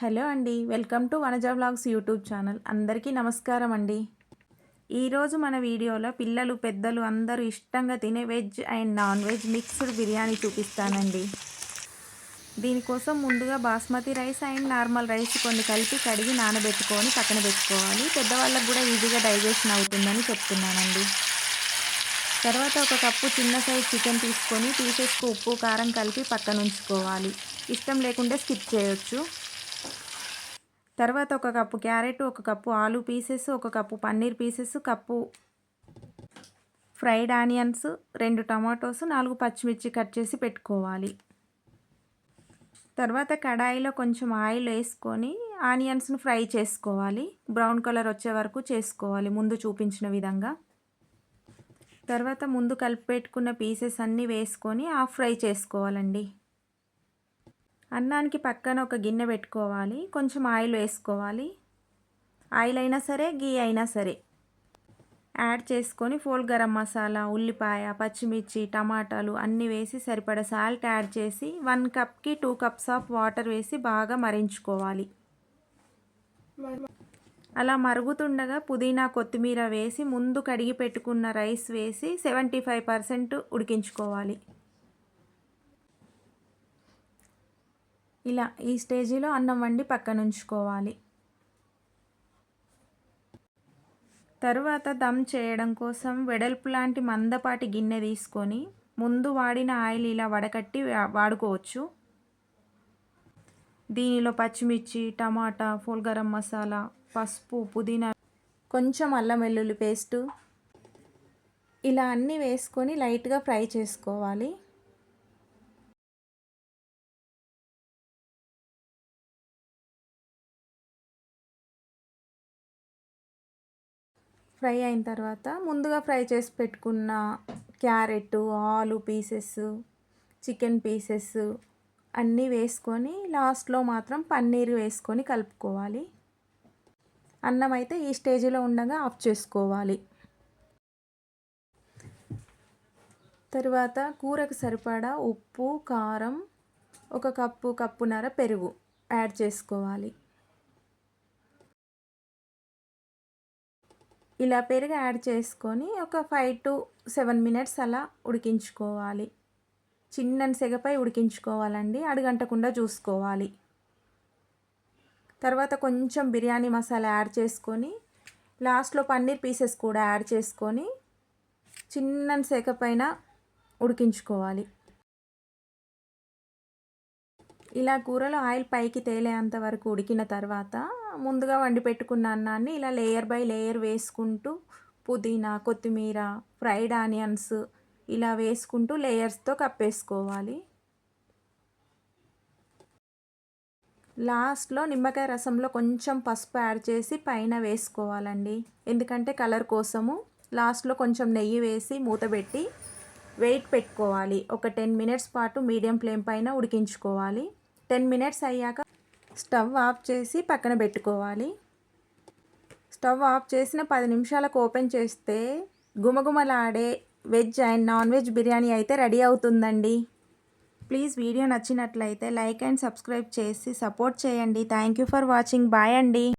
Hello అండి, welcome to Vanaja vlogs YouTube channel. అందరికీ నమస్కారం అండి. ఈరోజు మన వీడియోలో పిల్లలు పెద్దలు అందరూ ఇష్టంగా తినే veg and non veg mixed biryani చూపిస్తానండి. దీనికోసం ముందుగా basmati rice and normal rice కొన్ని కలిపి కడిగి నానబెట్టుకొని పక్కన పెట్టుకోవాలి. పెద్దవాళ్ళకు కూడా ఈజీగా డైజెషన్ అవుతుందని చెప్తున్నానండి. తర్వాత ఒక కప్పు చిన్న సైజ్ చికెన్ తీసుకొని పీసెస్కు ఉప్పు కారం కలిపి పక్కన ఉంచుకోవాలి. ఇష్టం లేకుంటే స్కిప్ చేయొచ్చు. తర్వాత ఒక కప్పు క్యారెట్, ఒక కప్పు ఆలు పీసెస్, ఒక cup paneer pieces, cup fried onions, 2 tomatoes, 4 పచ్చిమిర్చి కట్ చేసి పెట్టుకోవాలి. తర్వాత కడాయిలో కొంచెం ఆయిల్ వేసుకొని ఆనియన్స్ను ఫ్రై చేసుకోవాలి. బ్రౌన్ కలర్ వచ్చే వరకు చేసుకోవాలి ముందు చూపించిన విధంగా. తర్వాత ముందు కలిపి పెట్టుకున్న పీసెస్ అన్నీ వేసుకొని హాఫ్ ఫ్రై చేసుకోవాలండి. అన్నానికి పక్కన ఒక గిన్నె పెట్టుకోవాలి. కొంచెం ఆయిల్ వేసుకోవాలి. ఆయిల్ అయినా సరే, గీ అయినా సరే యాడ్ చేసుకొని ఫోల్ గరం మసాలా, ఉల్లిపాయ, పచ్చిమిర్చి, టమాటాలు అన్నీ వేసి సరిపడా సాల్ట్ యాడ్ చేసి 1 కప్కి 2 కప్స్ ఆఫ్ వాటర్ వేసి బాగా మరించుకోవాలి. అలా మరుగుతుండగా పుదీనా, కొత్తిమీర వేసి ముందు కడిగి పెట్టుకున్న రైస్ వేసి 75% ఉడికించుకోవాలి. ఇలా ఈ స్టేజిలో అన్నం వండి పక్కన ఉంచుకోవాలి. తరువాత దమ్ చేయడం కోసం వెడల్పు లాంటి మందపాటి గిన్నె తీసుకొని ముందు వాడిన ఆయిల్ ఇలా వడకట్టి వాడుకోవచ్చు. దీనిలో పచ్చిమిర్చి, టమాటా, ఫోల్ గరం మసాలా, పసుపు, పుదీనా, కొంచెం అల్లం వెల్లుల్లి పేస్టు ఇలా అన్నీ వేసుకొని లైట్గా ఫ్రై చేసుకోవాలి. ఫ్రై అయిన తర్వాత ముందుగా ఫ్రై చేసి పెట్టుకున్న క్యారెట్, ఆలు పీసెస్, చికెన్ పీసెస్ అన్నీ వేసుకొని లాస్ట్లో మాత్రం పన్నీర్ వేసుకొని కలుపుకోవాలి. అన్నం అయితే ఈ స్టేజ్లో ఉండగా ఆఫ్ చేసుకోవాలి. తర్వాత కూరకు సరిపడా ఉప్పు, కారం, ఒక కప్పున్నర పెరుగు యాడ్ చేసుకోవాలి. ఇలా పెరుగు యాడ్ చేసుకొని ఒక 5 to 7 మినిట్స్ అలా ఉడికించుకోవాలి. చిన్న సెగపై ఉడికించుకోవాలండి, అడుగంటకుండా చూసుకోవాలి. తర్వాత కొంచెం బిర్యానీ మసాలా యాడ్ చేసుకొని లాస్ట్లో పన్నీర్ పీసెస్ కూడా యాడ్ చేసుకొని చిన్న సెగ పైన ఉడికించుకోవాలి. ఇలా కూరలో ఆయిల్ పైకి తేలేంత వరకు ఉడికిన తర్వాత ముందుగా వండి పెట్టుకున్న అన్నాన్ని ఇలా లేయర్ బై లేయర్ వేసుకుంటూ పుదీనా, కొత్తిమీర, ఫ్రైడ్ ఆనియన్స్ ఇలా వేసుకుంటూ లేయర్స్తో కప్పేసుకోవాలి. లాస్ట్లో నిమ్మకాయ రసంలో కొంచెం పసుపు యాడ్ చేసి పైన వేసుకోవాలండి, ఎందుకంటే కలర్ కోసము. లాస్ట్లో కొంచెం నెయ్యి వేసి మూతపెట్టి వెయిట్ పెట్టుకోవాలి. ఒక 10 మినిట్స్ పాటు మీడియం ఫ్లేమ్ పైన ఉడికించుకోవాలి. 10 మినిట్స్ అయ్యాక స్టవ్ ఆఫ్ చేసి పక్కన పెట్టుకోవాలి. స్టవ్ ఆఫ్ చేసిన 10 నిమిషాలకు ఓపెన్ చేస్తే గుమగుమలాడే veg and non veg biryani అయితే రెడీ అవుతుందండి. ప్లీజ్ వీడియో నచ్చినట్లయితే లైక్ అండ్ సబ్స్క్రైబ్ చేసి సపోర్ట్ చేయండి. Thank you for watching. Bye అండి.